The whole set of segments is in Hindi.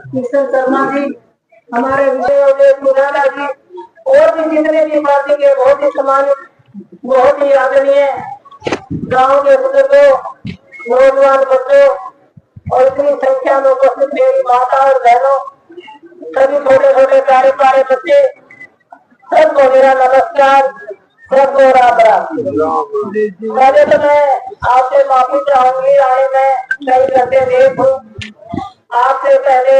किशन शर्मा जी, हमारे विजय मुराला जी और भी जितने भी पार्टी के बहुत ही सम्मानित, बहुत ही आदरणीय गांव के बुजुर्गों, नौजवान बच्चों और इतनी संख्या में उपस्थित मेरी माता और बहनों, सभी छोटे छोटे प्यारे प्यारे बच्चे, सबको मेरा नमस्कार, सबको राम राम। पहले तो मैं आपसे माफी चाहूंगी, आने में कई घंटे लेट हूँ। आपसे पहले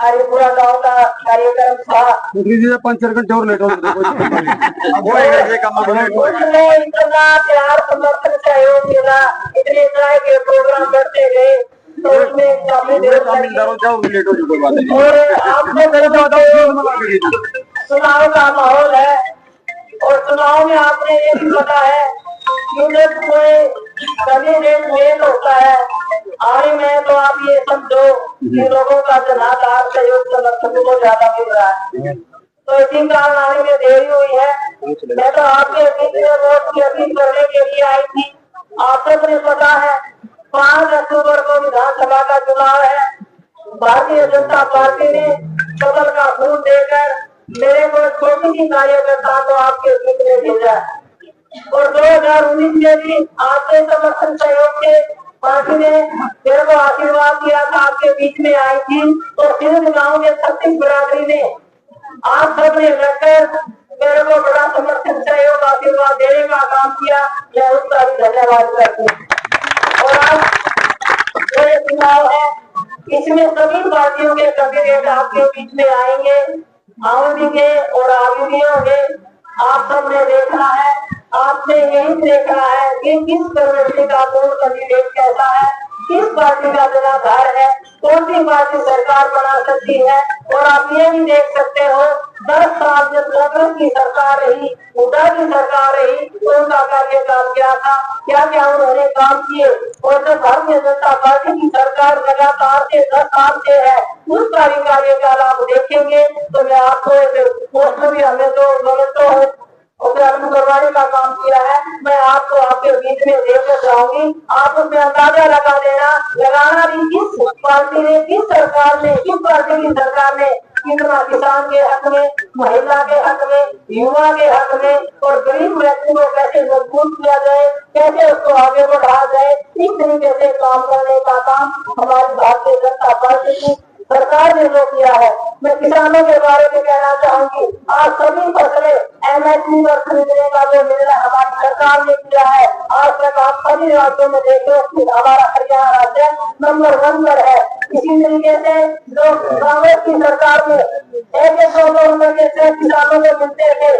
हरिपुरा गांव का कार्यक्रम था, 5-4 घंटे और लेट उसमें इतना प्यार समर्थन सहयोग मिला, इतने तरह के प्रोग्राम करते गए, तो उसमें काफी देर और आपको चुनाव का माहौल है, और चुनाव में आपने ये भी पता है कि जब कोई कभी मेल होता है आने में, तो आप ये समझो कि लोगों का जनाधार सहयोग समर्थन को ज्यादा मिल रहा है। तो इसी कारण आने में देरी हुई है। मैं तो आपके बीच में वोट की अपील करने के लिए आई थी। आप सबने पता है 5 अक्टूबर को विधानसभा का चुनाव है। भारतीय जनता पार्टी ने कमल का खून देकर मेरे को छोटी सी कार्यकर्ता को आपके बीच में भेजा, और 2019 में भी आपके समर्थन सहयोग से पार्टी ने मेरे को आशीर्वाद दिया था, आपके बीच में आई थी। तो सिंध गांव के 36 बिरादरी ने आप सबने लगकर मेरे को बड़ा समर्थन सहयोग आशीर्वाद देने का काम किया, मैं उसका भी धन्यवाद करती हूँ। और आज जो ये चुनाव है, इसमें सभी पार्टियों के कैंडिडेट आपके बीच में आएंगे, आओगे और आगे भी होंगे। आप सबने देखा है, आपने यही देखा है कि किस प्रवृत्ति का कौन कैंडिडेट कैसा है, किस पार्टी का जनाधार है, कौन सी पार्टी सरकार बना सकती है। और आप ये भी देख सकते हो 10 साल जब कांग्रेस की सरकार रही, हुड्डा की सरकार रही, तो उनका कार्यकाल क्या था, क्या क्या उन्होंने काम किए। और जब भारतीय जनता पार्टी की सरकार लगातार से 10 साल से है, उसका भी कार्यकाल आप देखेंगे। तो मैं आपको पोस्ट भी हमें तो करवाने का काम किया है, मैं आपको आपके बीच में देकर जाऊंगी। आप उसमें अंदाजा लगा देना, लगाना भी किस पार्टी ने, किस सरकार ने, किस पार्टी की सरकार ने कितना किसान के हक में, महिला के हक में, युवा के हक में और गरीब व्यक्ति को कैसे मजबूत किया जाए, कैसे उसको आगे बढ़ाया जाए, इस तरीके से काम करने का काम हमारी भारतीय जनता पार्टी की सरकार ने जो किया है। मैं किसानों के बारे में कहना चाहूंगी, आज सभी फसलें एमएसपी पर खरीदने का जो निर्णय हमारी सरकार ने किया है, आज तक आप सभी राज्यों में देखें, हमारा हरियाणा राज्य नंबर 1 पर है। इसी तरीके से जो कांग्रेस की सरकार में 1-2 रुपए के चेक किसानों को मिलते थे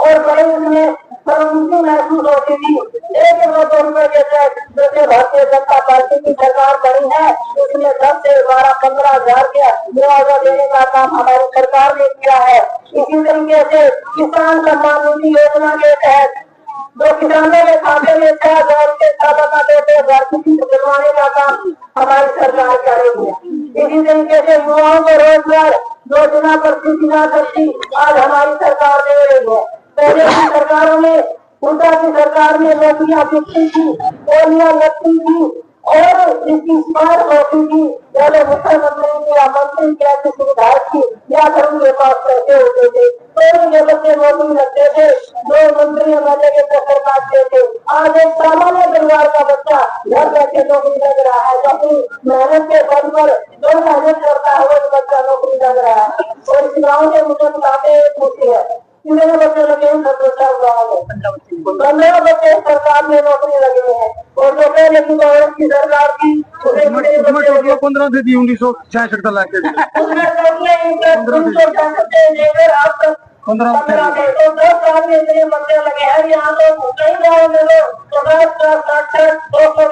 और बड़ी उसमें शर्मिंदगी महसूस होती थी, 1-2 रुपए के चेक जैसे भारतीय जनता पार्टी की सरकार बनी है, उसमें 10 से 12-15 हजार के मुआवजा देने का काम हमारी सरकार ने किया है। इसी तरीके से किसान सम्मान निधि योजना के तहत जो किसानों के खाते में 6,000 के खाता दिलवाने का काम हमारी सरकार कर रही है। इसी तरीके से युवाओं को रोजगार योजना पर सूचना शक्ति आज हमारी सरकार दे रही है। पहले की सरकारों में, हुड्डा की सरकार में नौकरियां बिकती थी, गोलियां लगती थी और इसकी स्मार्ट होती थी। पहले मुख्यमंत्री की या मंत्री की ऐसी सुविधाएं थी, या फिर उनके पास पैसे होते थे, तो उनके बच्चे नौकरी लगते थे, 2 मंत्री एमएलए के चक्कर काटते थे। आज एक सामान्य परिवार का बच्चा घर बैठे नौकरी लग रहा है, अपनी मेहनत के बल पर जो मेहनत करता है वो बच्चा नौकरी लग रहा है। और इस गाँव के मुझे बताते पूछी है, कितने बच्चे लगे हैं? 15 बच्चे सरकार में नौकरी लगे हैं। और जो पहले की कांग्रेस की सरकार की 15 से दी 1966 तक लाके 15 तो 10 साल में इतने बच्चे लगे हैं। यहाँ तो कई गाँव में लोग 50-60-200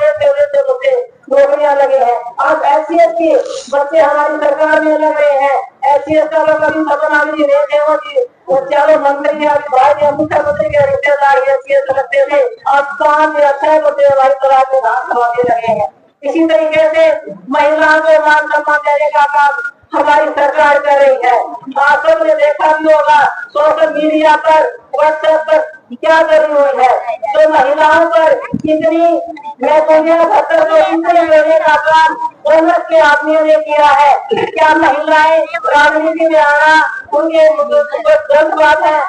बच्चे नौकरियां लगे हैं। आज SC के बच्चे हमारी सरकार में लग रहे हैं। SC का लोग कभी सपना भी नहीं देखते, वो चारों मंत्री या मुख्यमंत्री के रिश्तेदार SC लगते थे। आज 5 या 6 बच्चे हमारी सरकार में विधानसभा में लगे हैं। इसी तरीके से महिलाओं को मान सम्मान देने का काम हमारी सरकार कर रही है। आप सबने देखा भी होगा सोशल मीडिया पर, व्हाट्सएप पर क्या करी हुई है, जो महिलाओं पर कितनी मैं दुनिया भर को इतने लेने का काम कांग्रेस के आदमियों ने किया है। क्या महिलाएं राजनीति में आना उनके गलत बात है?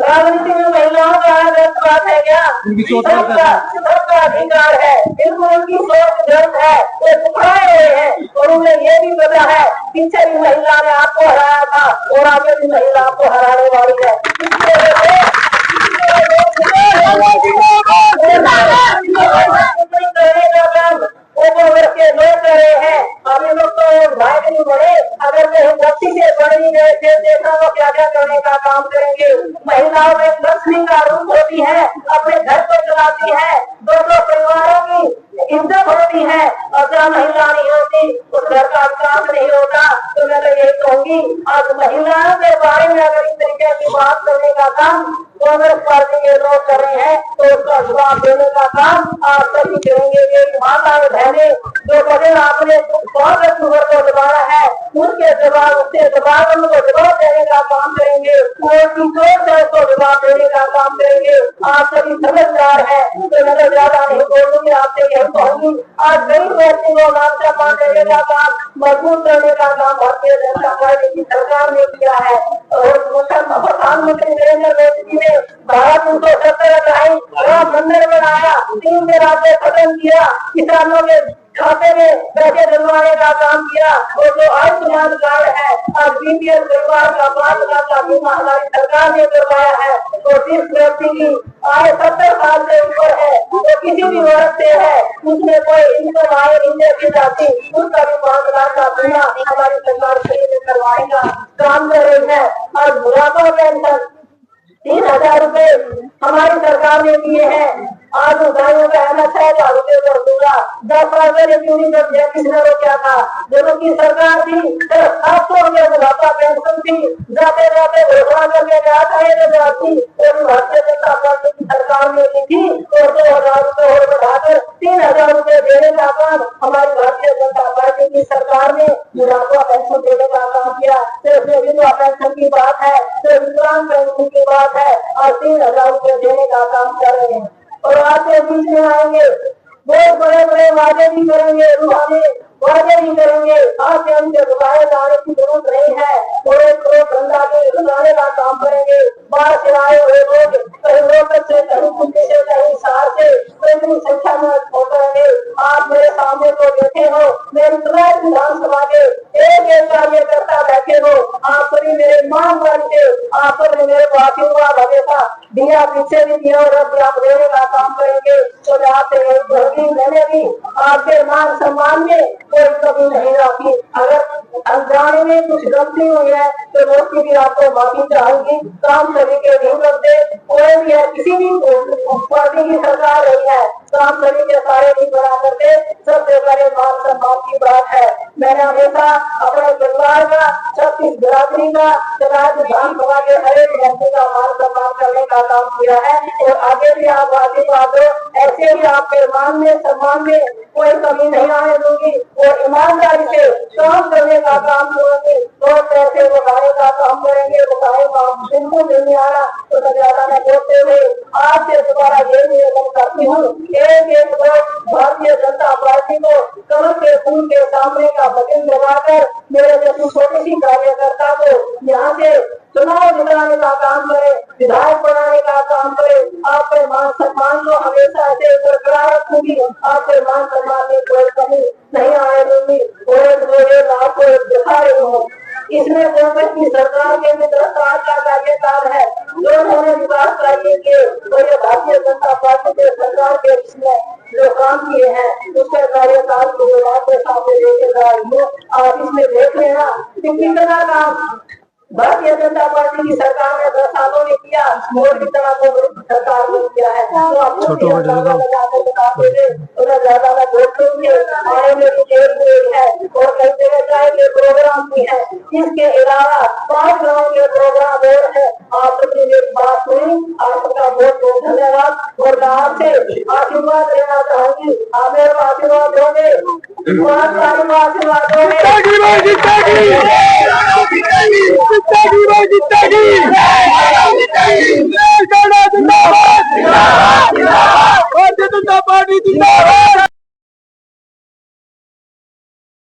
राजनीति में महिलाओं का आना गलत बात है क्या? सबका अधिकार है, बिल्कुल उनकी सोच गलत है, वो टुकड़ाए हुए हैं और उन्हें ये भी पता है पीछे भी महिला ने आपको हराया था और आगे भी महिला आपको हराने वाली है। के लोग कर रहे हैं, अभी लोग तो भाई नहीं बढ़े, अगर कहीं गलती से बढ़ ही गए थे देखा वो क्या क्या करने का काम करेंगे। महिलाओं में लक्ष्मी का रूप होती है, अपने घर को चलाती है, दोनों परिवारों की इज्जत होती है और जहाँ महिला नहीं होती उस घर का विकास नहीं होता। तो मैं तो यही कहूंगी आज महिलाओं के बारे में अगर इस तरीके की बात करने का काम कांग्रेस पार्टी के लोग कर रहे हैं तो उसका जवाब देने का काम आप सभी करेंगे। ये माताएं बहनें जो बड़े आपने कांग्रेस को दबाया है उनके जवाब उसके जवाब उनको जवाब देने का काम करेंगे, कोर्ट की चोट है उसको जवाब देने का काम करेंगे। आप सभी समझदार है तो मैं ज्यादा नहीं बोलूंगी, आपसे यही कहूंगी आज गरीब व्यक्ति को नाश्ता मान देने का काम मजबूत करने का काम भारतीय जनता पार्टी की सरकार ने किया है और प्रधानमंत्री नरेंद्र मोदी जी ने भारत 1970 राम मंदिर बनाया, 3 दिन राज्य खत्म किया, किसानों के खाते में पैसे डलवाने का काम किया और जो आयुष्मान कार्ड है आज बीपीएल परिवार का 5 लाख का बीमा हमारी सरकार ने करवाया है। तो जिस व्यक्ति की आय 70 साल से ऊपर है तो किसी भी वर्ग से है उसमें कोई इनकम आय नहीं की जाती उसका भी 5 लाख का बीमा हमारी सरकार करवाएगा काम कर रही है। और बुढ़ापा पेंशन 3000 रुपए हमारी सरकार ने दिए हैं। आज गायों का है 6000 रुपए कर दूंगा, 10 साल पहले क्यों नहीं कर दिया, किसने रोका था? दोनों की सरकार थी 700 रुपए बुढ़ापा पेंशन थी, जाते जाते घोषणा करके जाता है जाती और भारतीय जनता पार्टी की सरकार ने की थी और 2000 रुपए और बढ़ाकर 3000 रुपए देने का काम हमारी भारतीय जनता पार्टी की सरकार ने बुढ़ापा पेंशन देने का काम किया। सिर्फ विधवा पेंशन की बात है, सिर्फ विकलांग पेंशन की बात है और 3000 रुपए देने का काम कर रहे हैं। और आपके बीच में आएंगे बहुत बड़े बड़े वादे भी करेंगे, रूहानी वादे भी करेंगे, आपके उनके रुकाए जाने की जरूरत नहीं है और एक धंधा के रुकाने का काम करेंगे। बाहर से आए हुए लोग कहीं रोहतक से कहीं कुंडी से कहीं शहर से कई संख्या में पहुंचेंगे। आप मेरे सामने तो देखे हो, मेरी विधानसभा के एक कार्यकर्ता बैठे हो, आप सभी मेरे मान करके आप सभी मेरे को आशीर्वाद हमेशा दिया, पीछे भी दिया और अब आप देने का काम करेंगे। तो आपसे मैंने भी आपके मान सम्मान में कोई कमी नहीं रखी। अगर अनजाने में कुछ गलती हुई है तो उसकी भी आपको माफी चाहूंगी। काम सभी के नहीं करते, कोई भी है किसी भी पार्टी की सरकार रही है काम सभी के सारे नहीं बना करते, सबसे पहले मान सम्मान की बात है। मैंने हमेशा अपने परिवार का छत्तीस बिरादरी का विधानसभा के हर एक व्यक्ति का मान सम्मान करने का काम किया है और आगे भी आप आशीर्वाद दो, ऐसे ही आपके मान में सम्मान में कोई कमी नहीं आने दूंगी और ईमानदारी से काम करने का काम करूंगी। तो पैसे बढ़ाने का काम करेंगे, बिल्कुल नहीं आ रहा तो ज्यादा मैं बोलते हुए आज से दोबारा ये निवेदन करती हूँ, एक वोट भारतीय जनता पार्टी को कमल के फूल के सामने का बटन दबाकर मेरे जैसी छोटी सी कार्यकर्ता को यहाँ से चुनाव जिताने का काम करे, विधायक बनाने का काम करे। आपके मान सम्मान को हमेशा ऐसे बरकरार रखूंगी, आपके मान सम्मान में कोई कमी नहीं आने दूंगी और मेरे लाभ को दिखा रही हूँ। इसमें कांग्रेस की सरकार के भी 10 साल का कार्यकाल है, जो उन्होंने विकास कार्य किए और ये भारतीय जनता पार्टी के सरकार के जो काम किए हैं उसके कार्यकाल को आपके सामने लेके जा रही हूँ। आप इसमें देख लेना कितना काम भारतीय जनता पार्टी की सरकार ने 10 सालों में किया और कितना सरकार ने किया है। तो आप ज्यादा है और कई जगह जाएंगे प्रोग्राम भी है, इसके अलावा 5 गाँव के प्रोग्राम और है। आप मेरी बात सुनी, आपका बहुत बहुत धन्यवाद और मैं आपसे आशीर्वाद लेना चाहूंगी। आप मेरे को आशीर्वाद दोगे, आशीर्वाद दोगे। जीतेगी वो जीतेगी। जिंदाबाद जिंदाबाद।